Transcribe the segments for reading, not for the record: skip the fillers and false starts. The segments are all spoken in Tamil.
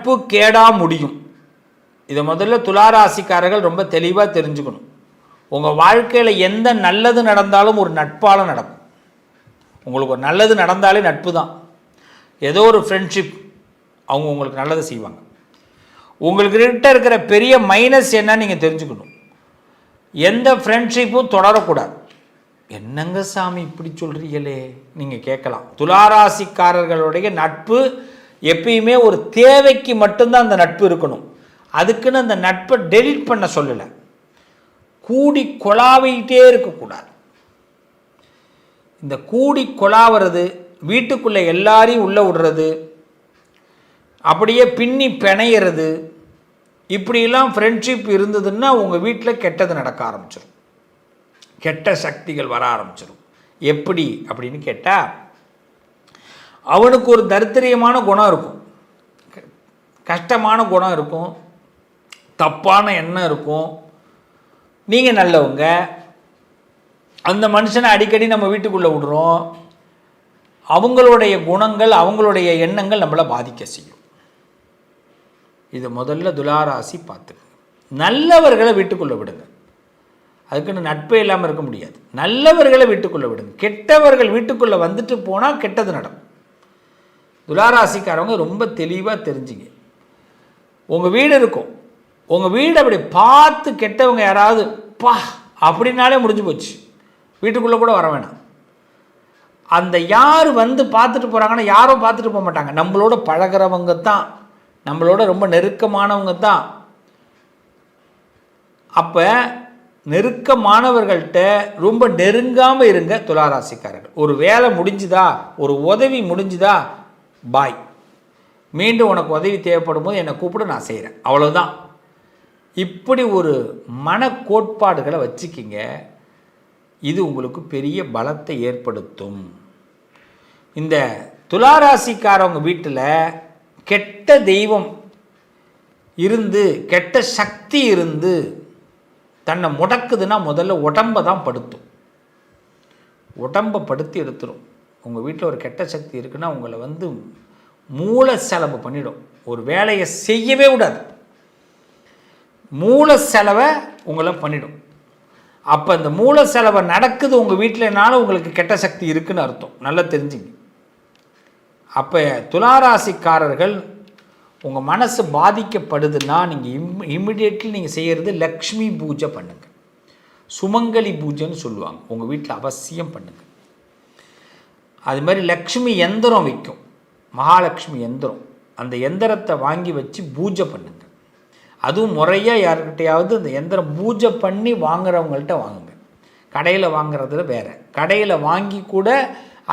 நட்பு கேடா முடியும். இதை முதல்ல துளாராசிக்காரர்கள் ரொம்ப தெளிவாக தெரிஞ்சுக்கணும். உங்கள் வாழ்க்கையில் எந்த நல்லது நடந்தாலும் ஒரு நட்பால் நடக்கும். உங்களுக்கு ஒரு நல்லது நடந்தாலே நட்பு தான். ஏதோ ஒரு ஃப்ரெண்ட்ஷிப் அவங்க உங்களுக்கு நல்லது செய்வாங்க. உங்களுக்கு கிட்ட இருக்கிற பெரிய மைனஸ் என்னன்னு நீங்கள் தெரிஞ்சுக்கணும். எந்த ஃப்ரெண்ட்ஷிப்பும் தொடரக்கூடாது. என்னங்க சாமி இப்படி சொல்கிறீங்களே நீங்கள் கேட்கலாம். துளாராசிக்காரர்களுடைய நட்பு எப்பயுமே ஒரு தேவைக்கு மட்டும்தான் அந்த நட்பு இருக்கணும். அதுக்குன்னு அந்த நட்பை டெலிட் பண்ண சொல்லலை. கூடி கொலாவிட்டே இருக்கக்கூடாது. இந்த கூடி கொலாவது, வீட்டுக்குள்ளே எல்லாரையும் உள்ளே விடுறது, அப்படியே பின்னி பிணையிறது, இப்படியெல்லாம் ஃப்ரெண்ட்ஷிப் இருந்ததுன்னா உங்கள் வீட்டில் கெட்டது நடக்க ஆரம்பிச்சிடும். கெட்ட சக்திகள் வர ஆரம்பிச்சிடும். எப்படி அப்படின்னு கேட்டால், அவனுக்கு ஒரு தரித்திரியமான குணம் இருக்கும், கஷ்டமான குணம் இருக்கும், தப்பான எண்ணம் இருக்கும். நீங்கள் நல்லவங்க, அந்த மனுஷனை அடிக்கடி நம்ம வீட்டுக்குள்ளே விடுறோம். அவங்களுடைய குணங்கள், அவங்களுடைய எண்ணங்கள் நம்மளை பாதிக்க செய்யும். இதை முதல்ல துளாராசி பார்த்துங்க. நல்லவர்களை வீட்டுக்குள்ளே விடுங்க. அதுக்குன்னு நட்பே இல்லாமல் இருக்க முடியாது. நல்லவர்களை வீட்டுக்குள்ளே விடுங்க. கெட்டவர்கள் வீட்டுக்குள்ளே வந்துட்டு போனால் கெட்டது நடக்கும். துளாராசிக்காரவங்க ரொம்ப தெளிவாக தெரிஞ்சுங்க. உங்கள் வீடு இருக்கும், உங்கள் வீடு அப்படி பார்த்து கெட்டவங்க யாராவது பா அப்படின்னாலே முடிஞ்சு போச்சு. வீட்டுக்குள்ளே கூட வர வேணாம். அந்த யார் வந்து பார்த்துட்டு போகிறாங்கன்னா யாரோ பார்த்துட்டு போக மாட்டாங்க. நம்மளோட பழகிறவங்க தான், நம்மளோட ரொம்ப நெருக்கமானவங்க தான். அப்போ நெருக்கமானவர்கள்ட்ட ரொம்ப நெருங்காமல் இருங்க துளாராசிக்காரர்கள். ஒரு வேலை முடிஞ்சுதா, ஒரு உதவி முடிஞ்சுதா, பாய், மீண்டும் உனக்கு உதவி தேவைப்படும் போது என்னை கூப்பிட நான் செய்கிறேன், அவ்வளோதான். இப்படி ஒரு மன கோட்பாடுகளை வச்சுக்கிங்க. இது உங்களுக்கு பெரிய பலத்தை ஏற்படுத்தும். இந்த துளாராசிக்காரவங்க வீட்டில் கெட்ட தெய்வம் இருந்து, கெட்ட சக்தி இருந்து தன்னை முடக்குதுன்னா முதல்ல உடம்பை தான் படுத்தும். உடம்பை படுத்தி எடுத்துடும். உங்கள் வீட்டில் ஒரு கெட்ட சக்தி இருக்குன்னா உங்களை வந்து மூளை செலவு பண்ணிடும். ஒரு வேலையை செய்யவே விடாது. மூளை செலவை உங்களை பண்ணிடும். அப்போ இந்த மூளை செலவை நடக்குது உங்கள் வீட்டிலனாலும் உங்களுக்கு கெட்ட சக்தி இருக்குன்னு அர்த்தம். நல்லா தெரிஞ்சுங்க. அப்போ துளாராசிக்காரர்கள் உங்கள் மனசு பாதிக்கப்படுதுன்னா நீங்கள் இம்மிடியேட்லி நீங்கள் செய்கிறது லக்ஷ்மி பூஜை பண்ணுங்கள். சுமங்கலி பூஜைன்னு சொல்லுவாங்க. உங்கள் வீட்டில் அவசியம் பண்ணுங்கள். அது மாதிரி லக்ஷ்மி எந்திரம் விற்கும், மகாலட்சுமி எந்திரம். அந்த எந்திரத்தை வாங்கி வச்சு பூஜை பண்ணுங்கள். அதுவும் முறையாக யாருக்கிட்டையாவது அந்த எந்திரம் பூஜை பண்ணி வாங்குறவங்கள்ட்ட வாங்குங்க. கடையில் வாங்குறதுல வேறு. கடையில் வாங்கி கூட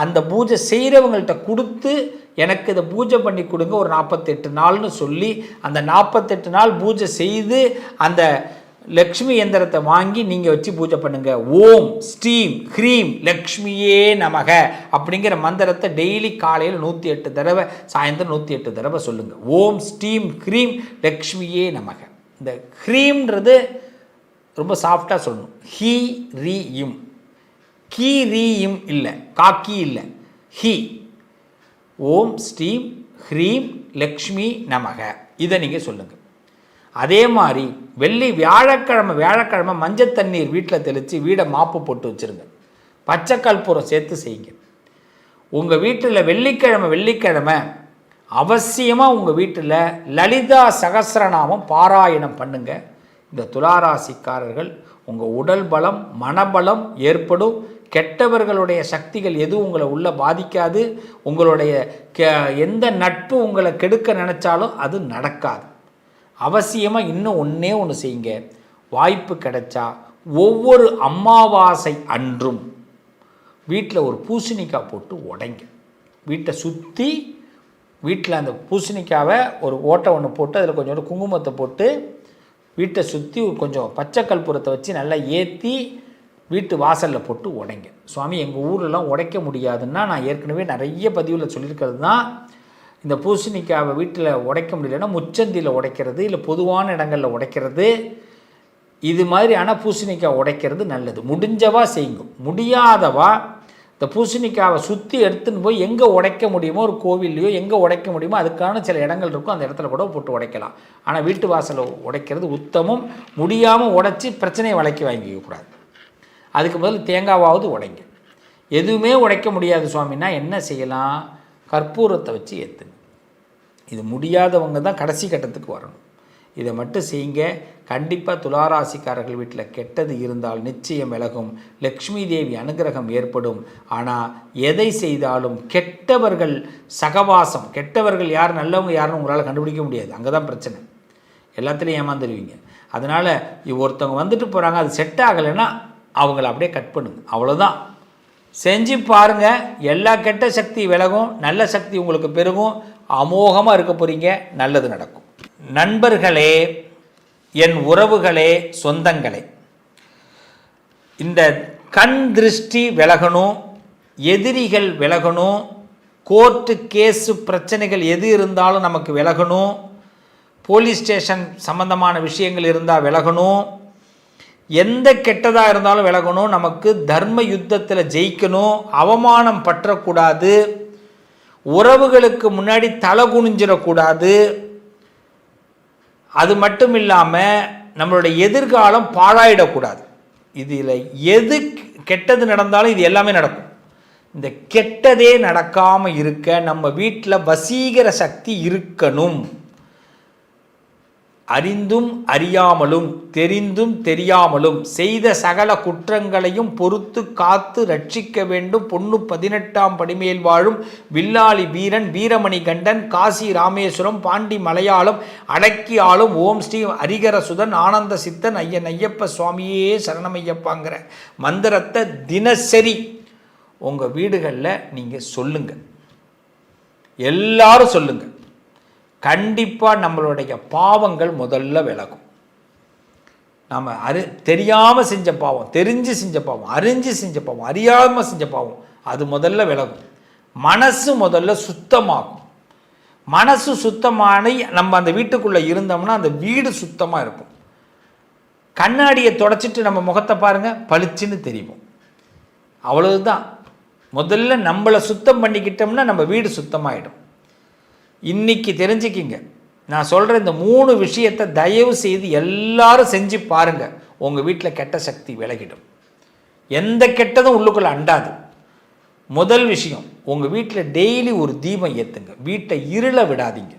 அந்த பூஜை செய்கிறவங்கள்ட்ட கொடுத்து எனக்கு இதை பூஜை பண்ணி கொடுங்க ஒரு 48 நாள்னு சொல்லி அந்த 48 நாள் பூஜை செய்து அந்த லக்ஷ்மி எந்திரத்தை வாங்கி நீங்கள் வச்சு பூஜை பண்ணுங்கள். ஓம் ஸ்ரீம் ஹ்ரீம் லக்ஷ்மியே நமக அப்படிங்கிற மந்திரத்தை டெய்லி காலையில் 108 தடவை, சாயந்தரம் 108 தடவை சொல்லுங்கள். ஓம் ஸ்ரீம் ஹ்ரீம் லக்ஷ்மியே நமக. இந்த ஹ்ரீம்ன்றது ரொம்ப சாஃப்டாக சொல்லணும். ஹீ ரீ இம், கீ ரீ இம் இல்லை, காக்கி இல்லை, ஹீ. ஓம் ஸ்ரீம் ஹ்ரீம் லக்ஷ்மி நமக. இதை நீங்கள் சொல்லுங்கள். அதே மாதிரி வியாழக்கிழமை மஞ்சள் தண்ணீர் வீட்டில் தெளித்து வீடை மாப்பு போட்டு வச்சுருங்க. பச்சை கற்பூரம் சேர்த்து செய்யுங்க. உங்கள் வீட்டில் வெள்ளிக்கிழமை அவசியமாக உங்கள் வீட்டில் லலிதா சகஸ்ரநாமம் பாராயணம் பண்ணுங்கள். இந்த துளாராசிக்காரர்கள் உங்கள் உடல் பலம், மனபலம் ஏற்படும். கெட்டவர்களுடைய சக்திகள் எதுவும் உங்களை உள்ள பாதிக்காது. உங்களுடைய எந்த நட்பு உங்களை கெடுக்க நினச்சாலும் அது நடக்காது. அவசியமாக இன்னும் ஒன்று செய்யுங்க. வாய்ப்பு கிடைச்சா ஒவ்வொரு அமாவாசை அன்றும் வீட்டில் ஒரு பூசணிக்காய் போட்டு உடைங்க. வீட்டை சுற்றி வீட்டில் அந்த பூசணிக்காவை ஒரு ஓட்டை ஒன்று போட்டு அதில் கொஞ்சோண்டு குங்குமத்தை போட்டு வீட்டை சுற்றி கொஞ்சம் பச்சை கற்பூரத்தை வச்சு நல்லா ஏற்றி வீட்டு வாசலில் போட்டு உடைங்க. சுவாமி எங்கள் ஊரெலாம் உடைக்க முடியாதுன்னா நான் ஏற்கனவே நிறைய பதிவில் சொல்லியிருக்கிறது தான். இந்த பூசணிக்காவை வீட்டில் உடைக்க முடியலன்னா முச்சந்தியில் உடைக்கிறது, இல்லை பொதுவான இடங்களில் உடைக்கிறது, இது மாதிரி ஆனால் பூசணிக்காய் உடைக்கிறது நல்லது. முடிஞ்சவா செய்யுங்க. முடியாதவா இந்த பூசணிக்காவை சுற்றி எடுத்துன்னு போய் எங்கே உடைக்க முடியுமோ, ஒரு கோவில்லையோ எங்கே உடைக்க முடியுமோ அதுக்கான சில இடங்கள் இருக்கும், அந்த இடத்துல கூட போட்டு உடைக்கலாம். ஆனால் வீட்டு வாசலை உடைக்கிறது உத்தமம். முடியாமல் உடைச்சி பிரச்சனையை விலைக்கு வாங்கிக்கக்கூடாது. அதுக்கு பதில் தேங்காவாவது உடைங்க. எதுவுமே உடைக்க முடியாது சுவாமின்னா என்ன செய்யலாம்? கற்பூரத்தை வச்சு ஏற்றுங்க. இது முடியாதவங்க தான் கடைசி கட்டத்துக்கு வரணும். இதை மட்டும் செய்யுங்க. கண்டிப்பாக துளாராசிக்காரர்கள் வீட்டில் கெட்டது இருந்தால் நிச்சயம் விலகும். லக்ஷ்மி தேவி அனுகிரகம் ஏற்படும். ஆனால் எதை செய்தாலும் கெட்டவர்கள் சகவாசம், கெட்டவர்கள் யார் நல்லவங்க யாருன்னு உங்களால் கண்டுபிடிக்க முடியாது. அங்கே தான் பிரச்சனை. எல்லாத்துலேயும் ஏமாந்துருவீங்க. அதனால் ஒருத்தவங்க வந்துட்டு போகிறாங்க, அது செட் ஆகலைன்னா அவங்கள அப்படியே கட் பண்ணுங்க. அவ்வளோதான். செஞ்சு பாருங்கள். எல்லா கெட்ட சக்தி விலகும், நல்ல சக்தி உங்களுக்கு பெருகும். அமோகமாக இருக்க போகிறீங்க. நல்லது நடக்கும். நண்பர்களே, என் உறவுகளே, சொந்தங்களே, இந்த கண் திருஷ்டி விலகணும், எதிரிகள் விலகணும், கோர்ட்டு கேஸு பிரச்சனைகள் எது இருந்தாலும் நமக்கு விலகணும், போலீஸ் ஸ்டேஷன் சம்பந்தமான விஷயங்கள் இருந்தால் விலகணும், எந்த கெட்டதாக இருந்தாலும் விலகணும், நமக்கு தர்ம யுத்தத்தில் ஜெயிக்கணும், அவமானம் பற்றக்கூடாது, உறவுகளுக்கு முன்னாடி தலை குனிஞ்சிடக்கூடாது. அது மட்டும் இல்லாமல் நம்மளுடைய எதிர்காலம் பாழாயிடக்கூடாது. இதில் எது கெட்டது நடந்தாலும் இது எல்லாமே நடக்கும். இந்த கெட்டதே நடக்காமல் இருக்க நம்ம வீட்டில் வசீகர சக்தி இருக்கணும். அறிந்தும் அறியாமலும் தெரிந்தும் தெரியாமலும் செய்த சகல குற்றங்களையும் பொறுத்து காத்து ரட்சிக்க வேண்டும். பொண்ணு 18ஆம் படிமேல் வாழும் வில்லாளி வீரன் வீரமணி கண்டன் காசி ராமேஸ்வரம் பாண்டி மலையாளம் அடக்கி ஆளும் ஓம் ஸ்ரீ ஹரிகரசுதன் ஆனந்த சித்தன் ஐயன் ஐயப்ப சுவாமியே சரணமையப்பாங்கிற மந்திரத்தை தினசரி உங்கள் வீடுகளில் நீங்கள் சொல்லுங்கள். எல்லாரும் சொல்லுங்கள். கண்டிப்பாக நம்மளுடைய பாவங்கள் முதல்ல விலகும். நம்ம தெரியாமல் செஞ்ச பாவம், தெரிஞ்சு செஞ்ச பாவம், அறிஞ்சு செஞ்ச பாவம், அறியாமல் செஞ்ச பாவம், அது முதல்ல விலகும். மனசு முதல்ல சுத்தமாகும். மனசு சுத்தமான நம்ம அந்த வீட்டுக்குள்ளே இருந்தோம்னா அந்த வீடு சுத்தமாக இருக்கும். கண்ணாடியை தொடச்சிட்டு நம்ம முகத்தை பாருங்கள், பளிச்சுன்னு தெரியும். அவ்வளவுதான். முதல்ல நம்மளை சுத்தம் பண்ணிக்கிட்டோம்னா நம்ம வீடு சுத்தமாகிடும். இன்னைக்கு தெரிஞ்சுக்கிங்க. நான் சொல்கிற இந்த 3 விஷயத்தை தயவு செய்து எல்லாரும் செஞ்சு பாருங்கள். உங்கள் வீட்டில் கெட்ட சக்தி விலகிடும். எந்த கெட்டதும் உள்ளுக்குள்ளே அண்டாது. முதல் விஷயம், உங்கள் வீட்டில் டெய்லி ஒரு தீபம் ஏற்றுங்க. வீட்டை இருள விடாதீங்க.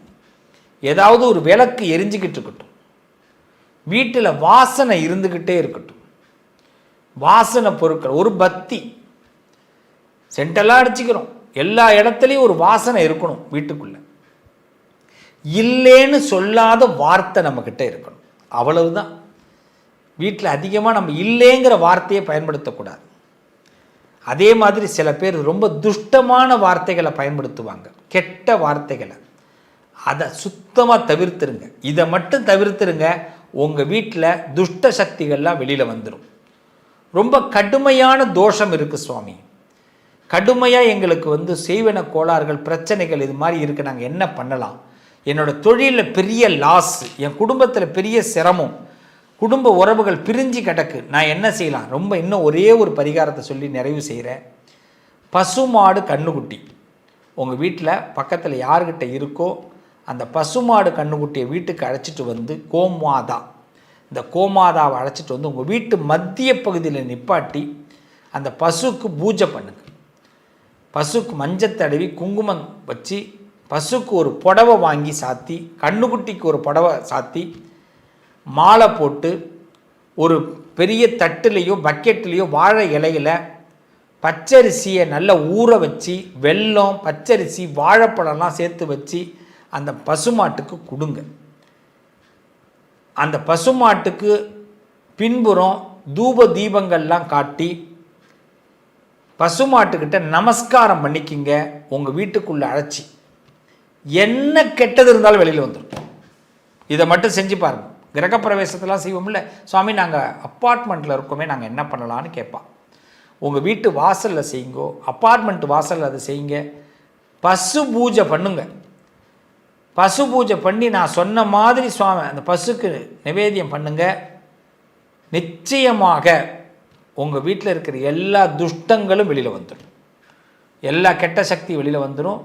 ஏதாவது ஒரு விளக்கு எரிஞ்சிக்கிட்டு இருக்கட்டும். வீட்டில் வாசனை இருந்துக்கிட்டே இருக்கட்டும். வாசனை பொருட்கள், ஒரு பத்தி, சென்டெல்லாம் அடிச்சுக்கிறோம். எல்லா இடத்துலையும் ஒரு வாசனை இருக்கணும் வீட்டுக்குள்ளே. இல்லைன்னு சொல்லாத வார்த்தை நம்மக்கிட்ட இருக்கணும். அவ்வளவுதான். வீட்டில் அதிகமாக நம்ம இல்லைங்கிற வார்த்தையை பயன்படுத்தக்கூடாது. அதே மாதிரி சில பேர் ரொம்ப துஷ்டமான வார்த்தைகளை பயன்படுத்துவாங்க, கெட்ட வார்த்தைகளை. அதை சுத்தமாக தவிர்த்துருங்க. இதை மட்டும் தவிர்த்துருங்க. உங்கள் வீட்டில் துஷ்ட சக்திகள்லாம் வெளியில் வந்துடும். ரொம்ப கடுமையான தோஷம் இருக்குது சுவாமி, கடுமையாக எங்களுக்கு செய்வன கோளாறுகள் பிரச்சனைகள் இது மாதிரி இருக்குது, நாங்கள் என்ன பண்ணலாம்? என்னோடய தொழிலில் பெரிய லாஸ், என் குடும்பத்தில் பெரிய சிரமம், குடும்ப உறவுகள் பிரிஞ்சு கிடக்கு, நான் என்ன செய்யலாம்? ரொம்ப இன்னும் ஒரே ஒரு பரிகாரத்தை சொல்லி நிறைவு செய்கிறேன். பசுமாடு கண்ணுக்குட்டி உங்கள் வீட்டில் பக்கத்தில் யார்கிட்ட இருக்கோ அந்த பசுமாடு கண்ணுக்குட்டியை வீட்டுக்கு அழைச்சிட்டு வந்து கோமாதா, இந்த கோமாதாவை அழைச்சிட்டு வந்து உங்கள் வீட்டு மத்திய பகுதியில் நிப்பாட்டி அந்த பசுக்கு பூஜை பண்ணுங்க. பசுக்கு மஞ்சள் தடவி குங்குமம் வச்சு பசுக்கு ஒரு புடவை வாங்கி சாத்தி, கண்ணுக்குட்டிக்கு ஒரு புடவை சாத்தி, மாலை போட்டு ஒரு பெரிய தட்டுலேயோ பக்கெட்லேயோ வாழை இலையில் பச்சரிசியை நல்லா ஊற வச்சு வெல்லம் பச்சரிசி வாழைப்பழம்லாம் சேர்த்து வச்சு அந்த பசுமாட்டுக்கு கொடுங்க. அந்த பசுமாட்டுக்கு பின்புறம் தூப தீபங்கள்லாம் காட்டி பசுமாட்டுக்கிட்ட நமஸ்காரம் பண்ணிக்கிங்க. உங்கள் வீட்டுக்குள்ளே அழைச்சி என்ன கெட்டது இருந்தாலும் வெளியில் வந்துடும். இதை மட்டும் செஞ்சு பாருங்கள். கிரகப்பிரவேசத்தெல்லாம் செய்வோம்ல, சுவாமி நாங்கள் அப்பார்ட்மெண்ட்டில் இருக்கோமே, நாங்கள் என்ன பண்ணலான்னு கேட்பான். உங்கள் வீட்டு வாசலில் செய்யுங்கோ, அப்பார்ட்மெண்ட் வாசலில் அதை செய்யுங்க. பசு பூஜை பண்ணுங்க. பசு பூஜை பண்ணி நான் சொன்ன மாதிரி சுவாமி அந்த பசுக்கு நிவேதியம் பண்ணுங்க. நிச்சயமாக உங்கள் வீட்டில் இருக்கிற எல்லா துஷ்டங்களும் வெளியில் வந்துடும். எல்லா கெட்ட சக்தி வெளியில் வந்துடும்,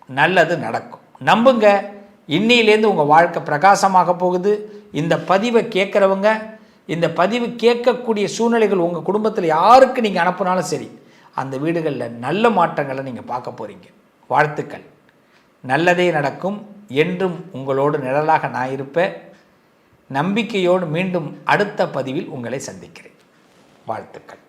நல்லது நடக்கும். நம்புங்க, இன்னிலேருந்து உங்கள் வாழ்க்கை பிரகாசமாக போகுது. இந்த பதிவை கேட்குறவங்க, இந்த பதிவு கேட்கக்கூடிய சூழ்நிலைகள் உங்கள் குடும்பத்தில் யாருக்கு நீங்கள் அனுப்புனாலும் சரி, அந்த வீடுகளில் நல்ல மாற்றங்களை நீங்கள் பார்க்க போகிறீங்க. வாழ்த்துக்கள். நல்லதே நடக்கும். என்றும் உங்களோடு நிழலாக நான் இருப்பேன். நம்பிக்கையோடு மீண்டும் அடுத்த பதிவில் உங்களை சந்திக்கிறேன். வாழ்த்துக்கள்.